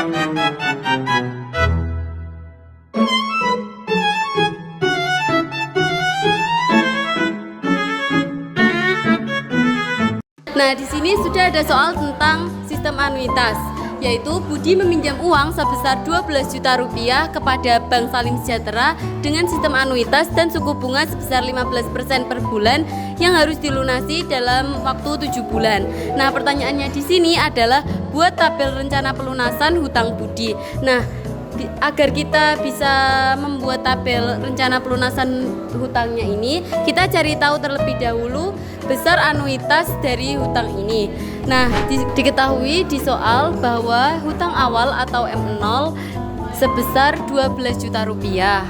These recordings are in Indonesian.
Nah, di sini sudah ada soal tentang sistem anuitas, yaitu Budi meminjam uang sebesar 12 juta rupiah kepada Bank Salim Sejahtera dengan sistem anuitas dan suku bunga sebesar 15% per bulan yang harus dilunasi dalam waktu 7 bulan. Nah, pertanyaannya di sini adalah buat tabel rencana pelunasan hutang Budi. Nah, agar kita bisa membuat tabel rencana pelunasan hutangnya ini, kita cari tahu terlebih dahulu besar anuitas dari hutang ini. Nah, diketahui di soal bahwa hutang awal atau M0 sebesar 12 juta rupiah.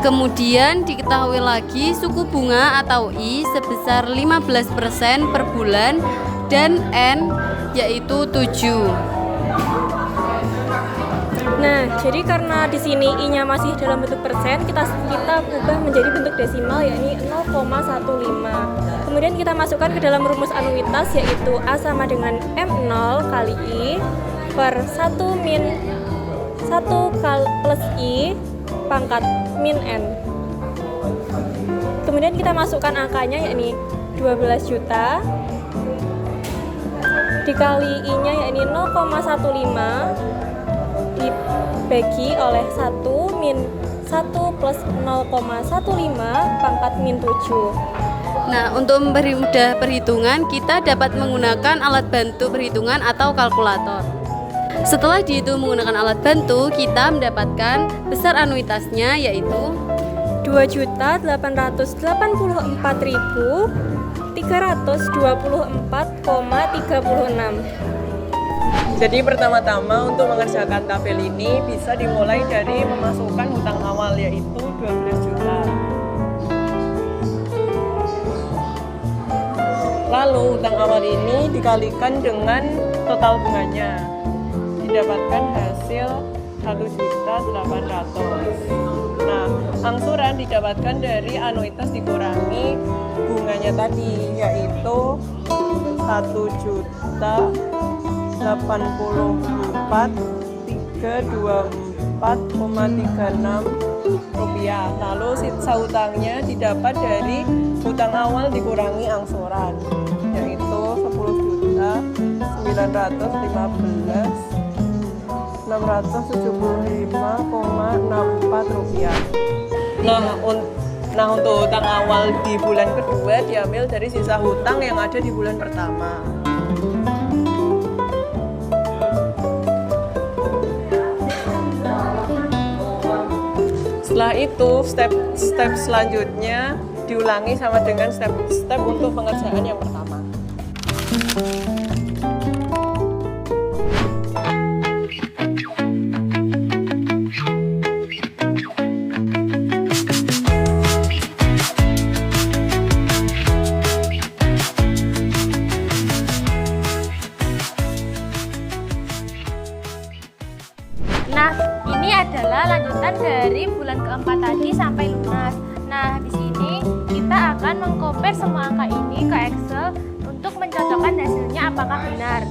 Kemudian diketahui lagi suku bunga atau I sebesar 15% per bulan dan N yaitu 7. Nah, jadi karena di sini I-nya masih dalam bentuk persen, kita ubah menjadi bentuk desimal yakni 0,15. Kemudian kita masukkan ke dalam rumus anuitas yaitu A sama dengan M0 kali I per 1 plus I pangkat min N. Kemudian kita masukkan angkanya yakni 12 juta dikali I-nya yakni 0,15 dibagi oleh 1 min 1 plus 0,15 pangkat min 7. Nah, untuk mempermudah perhitungan, kita dapat menggunakan alat bantu perhitungan atau kalkulator. Setelah dihitung menggunakan alat bantu, kita mendapatkan besar anuitasnya yaitu 2.884.324,36. Jadi pertama-tama untuk mengerjakan tabel ini bisa dimulai dari memasukkan hutang awal yaitu 12 juta. Lalu hutang awal ini dikalikan dengan total bunganya. Didapatkan hasil 1.800.000. Nah, angsuran didapatkan dari anuitas dikurangi bunganya tadi yaitu 1.084.324,36 rupiah. Lalu sisa hutangnya didapat dari hutang awal dikurangi angsuran yaitu 10.919.675,64 rupiah. Nah, untuk hutang awal di bulan kedua diambil dari sisa hutang yang ada di bulan pertama. Setelah itu, step selanjutnya diulangi sama dengan step untuk pengerjaan yang pertama. Nah, ini adalah lanjutan dari bulan keempat tadi sampai lunas. Nah, di sini kita akan mengcompare semua angka ini ke Excel untuk mencocokkan hasilnya apakah benar.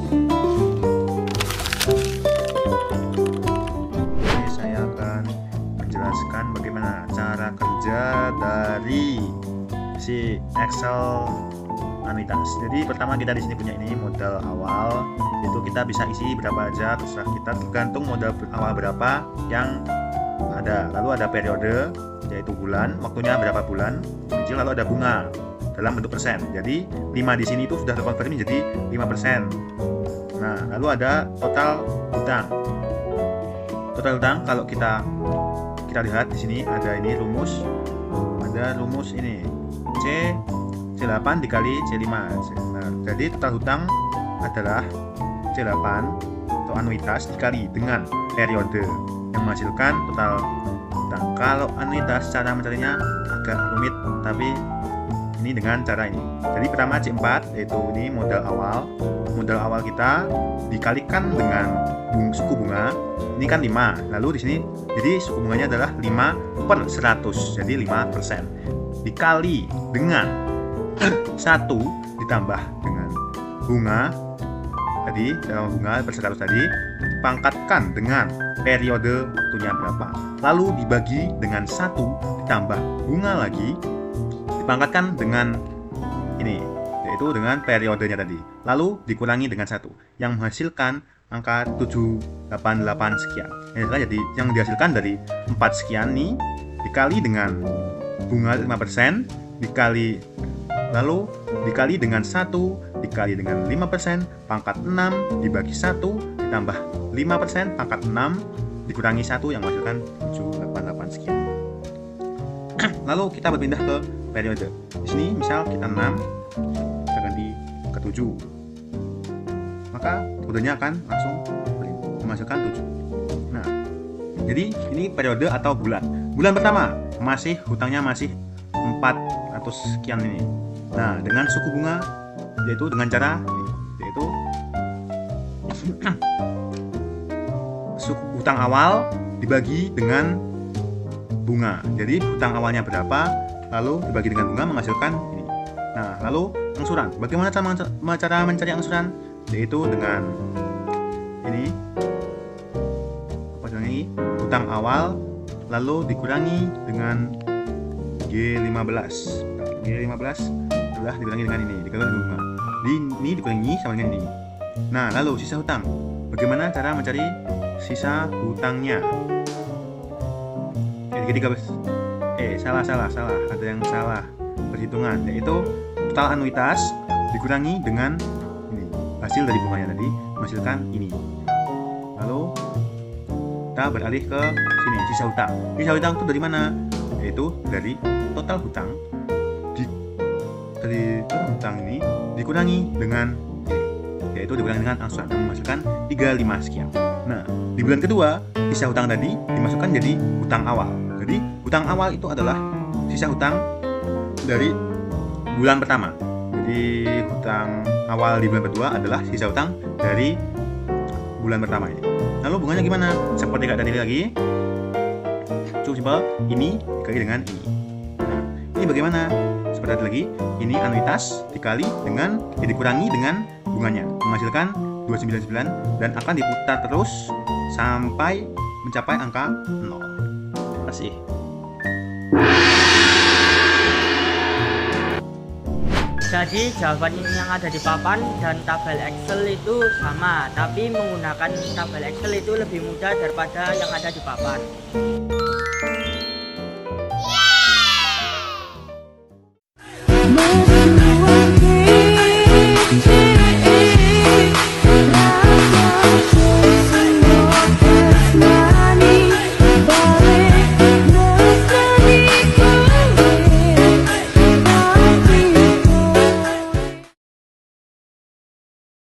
Jadi saya akan menjelaskan bagaimana cara kerja dari si Excel anuitas. Jadi pertama kita di sini punya ini modal awal, itu kita bisa isi berapa aja terserah kita, tergantung modal awal berapa yang ada. Lalu ada periode yaitu bulan, waktunya berapa bulan, kecil, lalu ada bunga dalam bentuk persen. Jadi 5 di sini itu sudah terkonversi menjadi 5%. Nah, lalu ada total hutang. Total hutang kalau kita lihat di sini ada ini rumus. Ada rumus ini C8 dikali C5. Nah, jadi total hutang adalah C8 atau anuitas dikali dengan periode yang menghasilkan total hutang. Kalau anuitas cara mencarinya agak rumit, tapi ini dengan cara ini. Jadi pertama C4 yaitu ini modal awal. Modal awal kita dikalikan dengan suku bunga. Ini kan 5. Lalu di sini jadi suku bunganya adalah 5/100. Jadi 5%. Dikali dengan 1 ditambah dengan bunga tadi, dalam bunga per 100 tadi dipangkatkan dengan periode waktunya berapa, lalu dibagi dengan 1 ditambah bunga lagi dipangkatkan dengan ini, yaitu dengan periodenya tadi, lalu dikurangi dengan 1 yang menghasilkan angka 788 sekian. Jadi yang dihasilkan dari 4 sekian nih dikali dengan bunga 5% lalu dikali dengan 1 dikali dengan 5% pangkat 6 dibagi 1 ditambah 5% pangkat 6 dikurangi 1 yang menghasilkan 788 sekian. Lalu kita berpindah ke periode. Di sini misal kita 6, kita ganti ke 7. Maka periodenya akan langsung menghasilkan 7. Nah, jadi ini periode atau bulan. Bulan pertama hutangnya masih 400 sekian ini. Nah, dengan suku bunga yaitu dengan cara ini, yaitu suku hutang awal dibagi dengan bunga. Jadi hutang awalnya berapa, lalu dibagi dengan bunga menghasilkan ini. Nah, lalu angsuran. Bagaimana cara mencari angsuran? Yaitu dengan ini, hutang awal lalu dikurangi dengan G15 adalah dikurangi dengan ini, dikurangi dengan bunga. Ini dikurangi sama dengan ini. Nah, lalu sisa hutang. Bagaimana cara mencari sisa hutangnya? Jadi salah. Ada yang salah perhitungan, yaitu total anuitas dikurangi dengan ini, hasil dari bunganya tadi menghasilkan ini. Lalu kita beralih ke sini, sisa hutang. Sisa hutang itu dari mana? Yaitu dari total hutang dari total hutang ini dikurangi dengan ini, yaitu dikurangi dengan angsuran yang menghasilkan 35 sekian. Nah, di bulan kedua sisa hutang tadi dimasukkan jadi hutang awal. Jadi hutang awal itu adalah sisa hutang dari bulan pertama. Jadi hutang awal di bulan kedua adalah sisa hutang dari bulan pertama ini. Lalu bunganya gimana? Seperti tadi lagi, cukup simpel. Ini dikali dengan ini. Nah, ini bagaimana? Seperti tadi lagi, ini anuitas dikali dengan dikurangi dengan bunganya menghasilkan 299 dan akan diputar terus sampai mencapai angka 0. Terima kasih. Jadi jawaban yang ada di papan dan tabel Excel itu sama, tapi menggunakan tabel Excel itu lebih mudah daripada yang ada di papan.